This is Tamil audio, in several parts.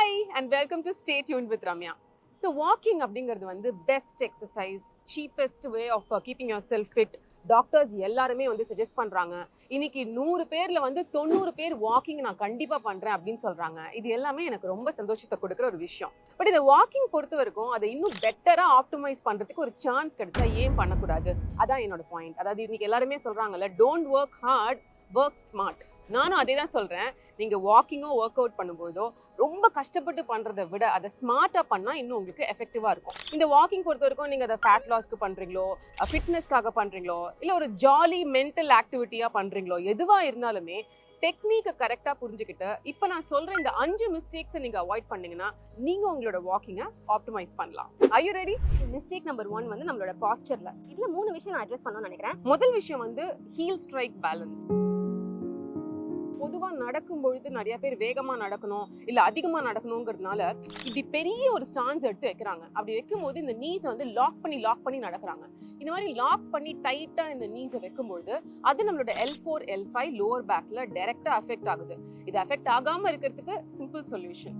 Hi and welcome to Stay Tuned with Ramya. So walking அப்படிங்கிறது வந்து best exercise, cheapest way of keeping yourself fit. Doctors எல்லாருமே வந்து சஜஸ்ட் பண்றாங்க. இன்னைக்கு 100 பேர்ல வந்து 90 பேர் வாக்கிங் நான் கண்டிப்பா பண்றேன் அப்படின்னு சொல்றாங்க. இது எல்லாமே எனக்கு ரொம்ப சந்தோஷத்தை கொடுக்குற ஒரு விஷயம். பட் இந்த வாக்கிங் பொறுத்த வரைக்கும் அதை இன்னும் பெட்டரா ஆப்டிமைஸ் பண்றதுக்கு ஒரு சான்ஸ் கிடைச்சா ஏன் பண்ணக்கூடாது? அதான் என்னோட பாயிண்ட். அதாவது இன்னைக்கு எல்லாருமே சொல்றாங்கல்ல, don't work hard, work smart. நானும் அதே தான் சொல்றேன். நீங்க வாக்கிங்கோ ஒர்க் அவுட் பண்ணும்போதோ ரொம்ப கஷ்டப்பட்டு பண்றதை விட அதை ஸ்மார்ட்டா பண்ணா இன்னும் உங்களுக்கு எஃபெக்டிவா இருக்கும். இந்த வாக்கிங் பொறுத்த வரைக்கும் நீங்க அதை ஃபேட் லாஸ்க்கு பண்றீங்களோ, ஃபிட்னஸ்க்காக பண்றீங்களோ, இல்ல ஒரு ஜாலி மென்டல் ஆக்டிவிட்டியா பண்றீங்களோ, எதுவா இருந்தாலுமே டெக்னிக்கை கரெக்டா புரிஞ்சுக்கிட்டு இப்ப நான் சொல்ற இந்த 5 மிஸ்டேக்ஸை நீங்க அவாய்ட் பண்ணீங்கன்னா நீங்க உங்களோட வாக்கிங்கை ஆப்டிமைஸ் பண்ணலாம். Are you ready? Mistake number 1 வந்து நம்மளோட பாஸ்டர்ல. இதுல 3 விஷயம் நான் அட்ரஸ் பண்ணணும்னு நினைக்கிறேன். முதல் விஷயம் வந்து ஹீல் ஸ்ட்ரைக் பேலன்ஸ். பொதுவா நடக்கும் பொழுது நிறைய பேர் வேகமா நடக்கணும் இல்ல அதிகமா நடக்கணுங்கிறதுனால இப்படி பெரிய ஒரு ஸ்டான்ஸ் எடுத்து வைக்கிறாங்க. அப்படி வைக்கும் போது இந்த நீஸை வந்து லாக் பண்ணி நடக்கிறாங்க. இந்த மாதிரி லாக் பண்ணி டைட்டா இந்த நீஸை வைக்கும்போது அது நம்மளோட L4 L5 லோவர் பேக்ல டைரக்டா அஃபெக்ட் ஆகுது. இது அஃபெக்ட் ஆகாம இருக்கிறதுக்கு சிம்பிள் சொல்யூஷன்,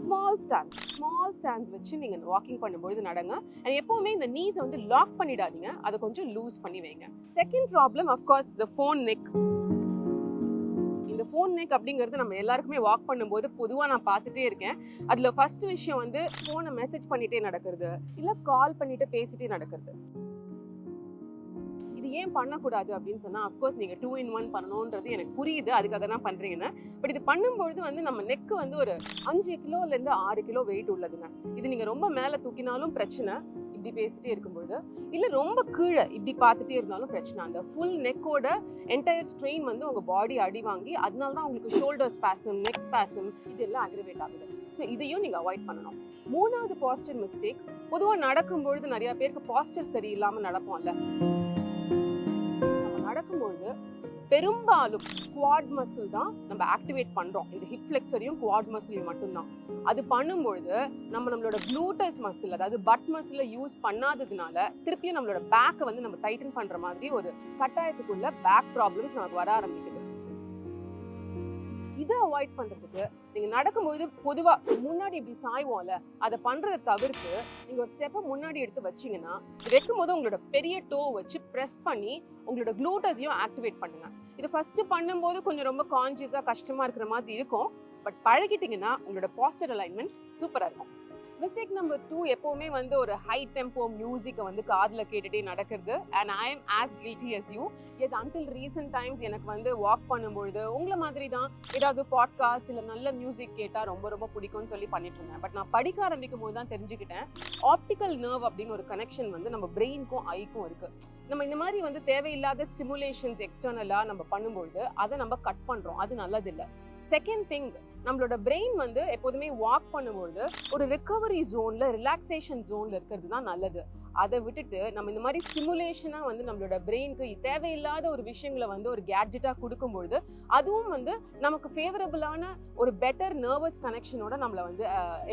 ஸ்மால் ஸ்டாண்ட்ஸ் வச்சு நீங்க வாக்கிங் பண்ணும்போது நடங்க. அண்ட் எப்பவுமே இந்த நீஸை வந்து லாக் பண்ணிடாதீங்க, அதை கொஞ்சம் லூஸ் பண்ணி வைங்க. Second problem of course the phone neck. இந்த ஃபோன் நெக் அப்படிங்கிறது நம்ம எல்லாருக்குமே வாக் பண்ணும்போது பொதுவாக நான் பார்த்துட்டே இருக்கேன். அதில் ஃபர்ஸ்ட் விஷயம் வந்து ஃபோனை மெசேஜ் பண்ணிட்டே நடக்கிறது, இல்லை கால் பண்ணிட்டு பேசிட்டே நடக்கிறது. இது ஏன் பண்ணக்கூடாது அப்படின்னு சொன்னால், அஃப்கோர்ஸ் நீங்கள் 2 in 1 பண்ணணுன்றது எனக்கு புரியுது, அதுக்காக தான் பண்ணுறீங்கன்னு. பட் இது பண்ணும்பொழுது வந்து நம்ம நெக்கு வந்து ஒரு 5 கிலோலேருந்து 6 கிலோ வெயிட் உள்ளதுங்க. இது நீங்கள் ரொம்ப மேலே தூக்கினாலும் பிரச்சனை, இப்படி பேசிட்டே இருக்கும்பொழுது, இல்லை ரொம்ப கீழே இப்படி பார்த்துட்டே இருந்தாலும் பிரச்சனை. அந்த ஃபுல் நெக்கோட என்டையர் ஸ்ட்ரெயின் வந்து உங்கள் பாடி அடி வாங்கி அதனால தான் உங்களுக்கு ஷோல்டர் ஸ்பாசம், நெக் ஸ்பாசம் இதெல்லாம் அக்ரிவேட் ஆகுது. ஸோ இதையும் நீங்கள் அவாய்ட் பண்ணணும். மூணாவது பாஸ்டர் மிஸ்டேக், பொதுவாக நடக்கும்பொழுது நிறைய பேருக்கு பாஸ்டர் சரியில்லாமல் நடப்போம்ல. நம்ம நடக்கும்பொழுது பெரும்பாலும் குவாட் மசில் தான் நம்ம ஆக்டிவேட் பண்றோம். இந்த ஹிப் ஃப்ளெக்ஸரையும் குவாட் மசிலையும் மட்டும்தான். அது பண்ணும்பொழுது நம்மளோட க்ளூட்டஸ் மசில், அதாவது பட் மசிலை யூஸ் பண்ணாததுனால திருப்பியும் நம்மளோட பேக்கை வந்து நம்ம டைட்டன் பண்ற மாதிரி ஒரு கட்டாயத்துக்குள்ள பேக் ப்ராப்ளம்ஸ் நமக்கு வர ஆரம்பிக்குது. இதை அவாய்ட் பண்றதுக்கு நீங்க நடக்கும்போது பொதுவா முன்னாடி இப்படி சாய்வோம்ல, அதை பண்றதை தவிர்த்து நீங்க ஒரு ஸ்டெப்பை முன்னாடி எடுத்து வச்சீங்கன்னா, வைக்கும் போது உங்களோட பெரிய டோ வச்சு ப்ரெஸ் பண்ணி உங்களோட க்ளூட்டஸையும் ஆக்டிவேட் பண்ணுங்க. இது ஃபர்ஸ்ட் பண்ணும்போது கொஞ்சம் ரொம்ப கான்சியஸா கஷ்டமா இருக்கிற மாதிரி இருக்கும். பட் பழகிட்டீங்கன்னா உங்களோட பாஸ்டர் அலைன்மெண்ட் சூப்பரா இருக்கும். மிஸ்டேக் நம்பர் 2, எப்பவுமே வந்து ஒரு ஹை டெம்போ மியூசிக்கை வந்து காதுல கேட்டுட்டே நடக்கிறது. And I am as guilty as you. Yes, until recent times எனக்கு வந்து வாக் பண்ணும்பொழுது உங்களை மாதிரி தான் ஏதாவது பாட்காஸ்ட் இல்லை நல்ல மியூசிக் கேட்டால் ரொம்ப ரொம்ப பிடிக்கும்னு சொல்லி பண்ணிட்டு இருந்தேன். பட் நான் படிக்க ஆரம்பிக்கும் போது தான் தெரிஞ்சுக்கிட்டேன், ஆப்டிக்கல் நர்வ் அப்படின்னு ஒரு கனெக்ஷன் வந்து நம்ம பிரெயினுக்கும் ஐக்கும் இருக்கு. நம்ம இந்த மாதிரி வந்து தேவையில்லாத ஸ்டிமுலேஷன்ஸ் எக்ஸ்டர்னலா நம்ம பண்ணும்பொழுது அதை நம்ம கட் பண்றோம், அது நல்லதில்லை. செகண்ட் திங், நம்மளோட பிரெயின் வந்து எப்போதுமே வாக் பண்ணும்போது ஒரு ரிகவரி ஜோன்ல, ரிலாக்ஸேஷன் ஜோன்ல இருக்கிறது தான் நல்லது. அதை விட்டுட்டு நம்ம இந்த மாதிரி ஸ்டிமுலேஷனா வந்து நம்மளோட பிரெயினுக்கு தேவையில்லாத ஒரு விஷயங்களை வந்து ஒரு கேட்ஜெட்டா கொடுக்கும்பொழுது அதுவும் வந்து நமக்கு ஃபேவரபிளான ஒரு பெட்டர் நர்வஸ் கனெக்ஷனோட நம்மளை வந்து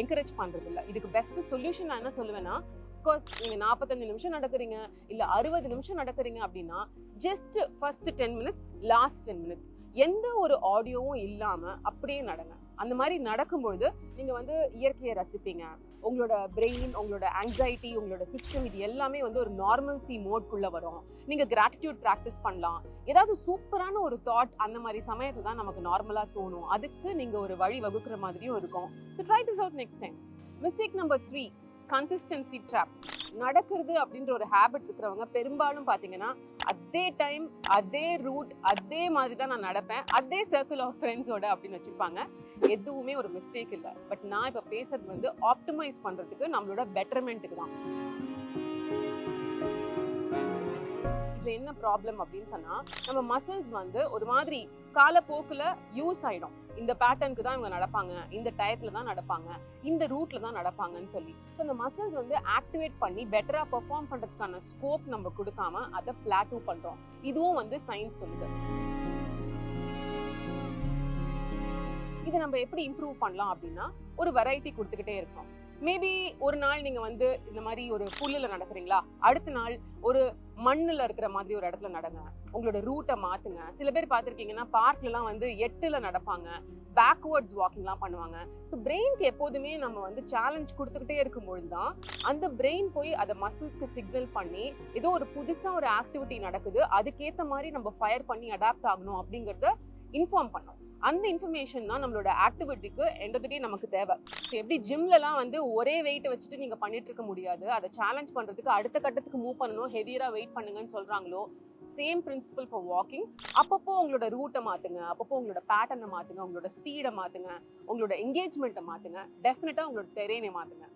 என்கரேஜ் பண்றது இல்லை. இதுக்கு பெஸ்ட் சொல்யூஷன் நான் என்ன சொல்லுவேன்னா, அஃப்கோர்ஸ் நீங்க 45 நிமிஷம் நடக்கிறீங்க இல்ல 60 நிமிஷம் நடக்கிறீங்க அப்படின்னா just first 10 minutes, last 10 minutes எந்த ஒரு ஆடியோவும் இல்லாம அப்படியே நடங்க. அந்த மாதிரி நடக்கும்பொழுது நீங்க வந்து இயற்கையை ரசிப்பீங்க. உங்களோட பிரெயின், உங்களோட ஆங்ஸைட்டி, உங்களோட சிஸ்டம் இது எல்லாமே வந்து ஒரு நார்மல்சி மோட்குள்ள வரும். நீங்க கிராட்டிடியூட் ப்ராக்டிஸ் பண்ணலாம். ஏதாவது சூப்பரான ஒரு தாட் அந்த மாதிரி சமயத்துல தான் நமக்கு நார்மலா தோணும். அதுக்கு நீங்க ஒரு வழி வகுக்கிற மாதிரியும் இருக்கும். So try this out next time. Mistake number 3, consistency drop. நடக்கிறது அப்படின்ற ஒரு ஹேபிட் இருக்கிறவங்க பெரும்பாலும் பார்த்தீங்கன்னா அதே டைம், அதே ரூட், அதே மாதிரி தான் நான் நடப்பேன், அதே சர்க்கிள் ஆஃப் ஃப்ரெண்ட்ஸோட அப்படின்னு வச்சிருப்பாங்க. எதுவுமே ஒரு மிஸ்டேக் இல்லை. பட் நான் இப்போ பேசுறது வந்து ஆப்டிமைஸ் பண்றதுக்கு, நம்மளோட பெட்டர்மெண்ட்டுக்கு தான். இதுல என்ன ப்ராப்ளம் அப்படின்னு சொன்னா, நம்ம மசில்ஸ் வந்து ஒரு மாதிரி காலப்போக்குல யூஸ் ஆயிடும். இந்த பேட்டர்னுக்கு தான் இவங்க நடப்பாங்க, இந்த டயத்துல தான் நடப்பாங்க, இந்த ரூட்ல தான் நடப்பாங்கன்னு சொல்லி. ஸோ இந்த மசில்ஸ் வந்து ஆக்டிவேட் பண்ணி பெட்டரா பெர்ஃபார்ம் பண்றதுக்கான ஸ்கோப் நம்ம கொடுக்காம அதை பிளாட்டூ பண்றோம். இதுவும் வந்து சயின்ஸ் சொல்லுது. இதை நம்ம எப்படி இம்ப்ரூவ் பண்ணலாம் அப்படின்னா, ஒரு வெரைட்டி கொடுத்துக்கிட்டே இருக்கோம். மேபி ஒரு நாள் நீங்க வந்து இந்த மாதிரி ஒரு புல்லுல நடக்கிறீங்களா, அடுத்த நாள் ஒரு மண்ணுல இருக்கிற மாதிரி ஒரு இடத்துல நடங்க. உங்களோட ரூட்டை மாத்துங்க. சில பேர் பார்த்திருக்கீங்கன்னா பார்க்லலாம் வந்து 8ல நடப்பாங்க, பேக்வர்ட்ஸ் வாக்கிங்லாம் பண்ணுவாங்க. ஸோ பிரெயின்க்கு எப்போதுமே நம்ம வந்து சேலஞ்ச் கொடுத்துக்கிட்டே இருக்கும்பொழுது தான் அந்த பிரெயின் போய் அதை மசில்ஸ்க்கு சிக்னல் பண்ணி ஏதோ ஒரு புதுசா ஒரு ஆக்டிவிட்டி நடக்குது, அதுக்கேற்ற மாதிரி நம்ம ஃபயர் பண்ணி அடாப்ட் ஆகணும் அப்படிங்கிறத இன்ஃபார்ம் பண்ணோம். அந்த இன்ஃபர்மேஷன் தான் நம்மளோட ஆக்டிவிட்டிக்கு எண்ட் ஆஃப் தி டே நமக்கு தேவை. எப்படி ஜிம்லலாம் வந்து ஒரே வெயிட் வச்சுட்டு நீங்க பண்ணிட்டு இருக்க முடியாது, அதை சேலஞ்ச் பண்றதுக்கு அடுத்த கட்டத்துக்கு மூவ் பண்ணணும், ஹெவியரா வெயிட் பண்ணுங்கன்னு சொல்றாங்களோ, சேம் பிரின்சிபல் ஃபார் வாக்கிங். அப்பப்போ உங்களோட ரூட்டை மாத்துங்க, அப்பப்போ உங்களோட பேட்டர்னை மாத்துங்க, உங்களோட ஸ்பீடை மாத்துங்க, உங்களோட என்கேஜ்மெண்ட்டை மாத்துங்க, டெஃபினட்டா உங்களோட டெரெயினை மாத்துங்க.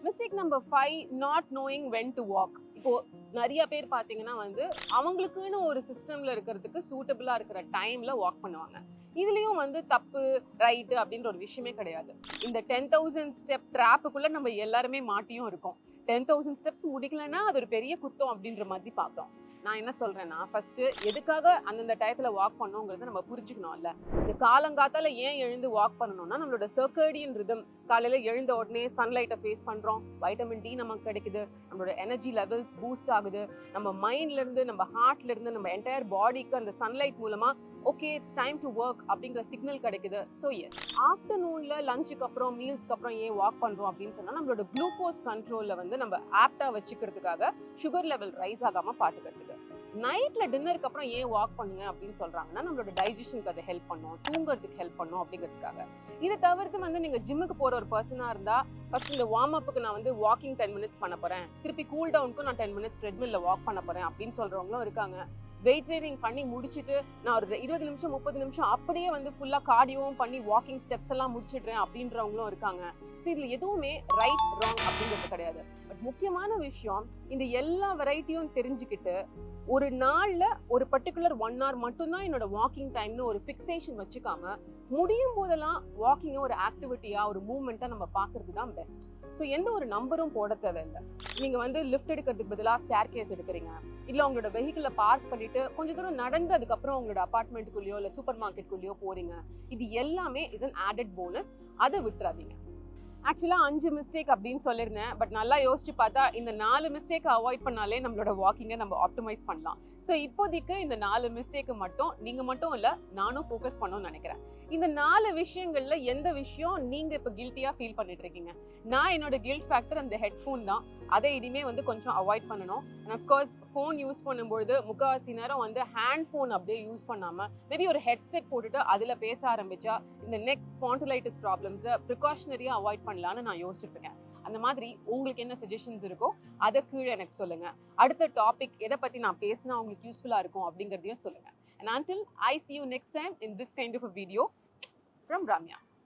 Mistake number 5, not knowing when to walk. இப்போ நிறைய பேர் பார்த்தீங்கன்னா வந்து அவங்களுக்குன்னு ஒரு சிஸ்டம்ல இருக்கிறதுக்கு சூட்டபிளா இருக்கிற டைம்ல வாக் பண்ணுவாங்க. இதுலயும் வந்து தப்பு ரைட்டு அப்படின்ற ஒரு விஷயமே கிடையாது. இந்த 10,000 ஸ்டெப் ட்ராப்புக்குள்ள நம்ம எல்லாருமே மாட்டியும் இருக்கோம். 10,000 ஸ்டெப்ஸ் முடிக்கலன்னா அது ஒரு பெரிய குத்தம் அப்படின்ற மாதிரி பார்க்குறோம். நான் என்ன சொல்றேன்னா, ஃபர்ஸ்ட் எதுக்காக அந்தந்த டயத்துல வாக் பண்ணணுங்கிறத நம்ம புரிஞ்சுக்கணும்ல. இந்த காலங்காத்தால ஏன் எழுந்து வாக் பண்ணணும்னா, நம்மளோட சர்க்கேடியன் ரிதம், காலையில எழுந்த உடனே சன்லைட்டை ஃபேஸ் பண்றோம், வைட்டமின் டி நமக்கு கிடைக்குது, நம்மளோட எனர்ஜி லெவல்ஸ் பூஸ்ட் ஆகுது, நம்ம மைண்ட்ல இருந்து நம்ம ஹார்ட்ல இருந்து நம்ம என்டையர் பாடிக்கு அந்த சன்லைட் மூலமா okay it's time to work அப்படிங்கிற சிக்னல் கிடைக்குது. ஸோ எஸ், ஆஃப்டர்நூன்ல லஞ்சுக்கு அப்புறம் மீல்ஸ்க்கு அப்புறம் ஏன் வாக் பண்றோம் அப்படின்னு சொன்னா, நம்மளோட குளுக்கோஸ் கண்ட்ரோல்ல வந்து நம்ம ஆப்டா வச்சுக்கிறதுக்காக, சுகர் லெவல் ரைஸ் ஆகாம பாத்துக்கிறதுக்கு. நைட்ல டின்னருக்கு அப்புறம் ஏன் வாக் பண்ணுங்க அப்படின்னு சொல்றாங்கன்னா, நம்மளோட டைஜஷனுக்கு அது ஹெல்ப் பண்ணும், தூங்குறதுக்கு ஹெல்ப் பண்ணும் அப்படிங்கிறதுக்காக. இதை தவிர்த்து வந்து நீங்க ஜிம்முக்கு போற ஒரு பர்சனா இருந்தா, ஃபர்ஸ்ட் இந்த வார்ம் அப்புக்கு நான் வந்து வாக்கிங் 10 மினிட்ஸ் பண்ண போறேன், திருப்பி கூல் டவுனுக்கும் நான் 10 மினிட்ஸ் ட்ரெட்மில்ல வாக் பண்ண போறேன் அப்படின்னு சொல்றவங்களும் இருக்காங்க. வெயிட் ட்ரைனிங் பண்ணி முடிச்சுட்டு நான் ஒரு 20 நிமிஷம் 30 நிமிஷம் அப்படியே வந்து ஃபுல்லா கார்டியோவும் பண்ணி வாக்கிங் ஸ்டெப்ஸ் எல்லாம் முடிச்சிடுறேன் அப்படின்றவங்களும் இருக்காங்க. ஸோ இதுல எதுவுமே ரைட் ராங் அப்படிங்கிறது கிடையாது. பட் முக்கியமான விஷயம், இந்த எல்லா வெரைட்டியும் தெரிஞ்சுக்கிட்டு ஒரு நாள்ல ஒரு பர்டிகுலர் 1 hour மட்டும்தான் என்னோட வாக்கிங் டைம்னு ஒரு ஃபிக்சேஷன் வச்சுக்காம, முடியும் போதெல்லாம் வாக்கிங்கை ஒரு ஆக்டிவிட்டியா ஒரு மூவ்மெண்ட்டா நம்ம பார்க்கறது தான் பெஸ்ட். ஸோ எந்த ஒரு நம்பரும் போட தேவையில்லை. நீங்க வந்து லிஃப்ட் எடுக்கிறதுக்கு பதிலாக ஸ்டேர் கேஸ் எடுக்கிறீங்க, இல்ல உங்களோட வெஹிக்கிளை பார்க் பண்ணிட்டு கொஞ்ச தூரம் நடந்து அதுக்கப்புறம் உங்களோட அபார்ட்மெண்ட்டுக்குள்ளேயோ இல்ல சூப்பர் மார்க்கெட்டுக்குள்ளேயோ போறீங்க, இது எல்லாமே இஸ் அன் ஆடட் போனஸ். அதை விட்டுறாதீங்க. ஆக்சுவலா 5 மிஸ்டேக் அப்படின்னு சொல்லியிருந்தேன். பட் நல்லா யோசிச்சு பார்த்தா இந்த 4 மிஸ்டேக் அவாய்ட் பண்ணாலே நம்மளோட வாக்கிங்கை நம்ம ஆப்டிமைஸ் பண்ணலாம். ஸோ இப்போதைக்கு இந்த 4 மிஸ்டேக்கு மட்டும் நீங்க மட்டும் இல்ல, நானும் ஃபோக்கஸ் பண்ணணும்னு நினைக்கிறேன். இந்த 4 விஷயங்கள்ல எந்த விஷயம் நீங்க இப்ப கில்ட்டியா ஃபீல் பண்ணிட்டு இருக்கீங்க? நான் என்னோட கில்ட் ஃபேக்டர் அந்த ஹெட்ஃபோன் தான். அதை இனிமே வந்து கொஞ்சம் அவாய்ட் பண்ணணும். அண்ட் அஃப்கோர்ஸ் ஃபோன் யூஸ் பண்ணும்போது முக்கால்வாசி நேரம் வந்து ஹேண்ட் ஃபோன் அப்படியே யூஸ் பண்ணாம மேபி ஒரு ஹெட்செட் போட்டுட்டு அதுல பேச ஆரம்பிச்சா இந்த நெக் ஸ்பாண்டிலைட்டிஸ் ப்ராப்ளம்ஸை ப்ரிகாஷனரியா அவாய்ட் பண்ணலான்னு நான் யோசிச்சுட்டு இருக்கேன். அந்த மாதிரி உங்களுக்கு என்ன சஜஷன்ஸ் இருக்கோ அதை கீழே எனக்கு சொல்லுங்க. அடுத்த டாபிக் எதை பத்தி நான் பேசினா உங்களுக்கு யூஸ்ஃபுல்லா இருக்கும் அப்படிங்கிறதையும் சொல்லுங்க. And until I see you next time in this kind of a video from Ramya.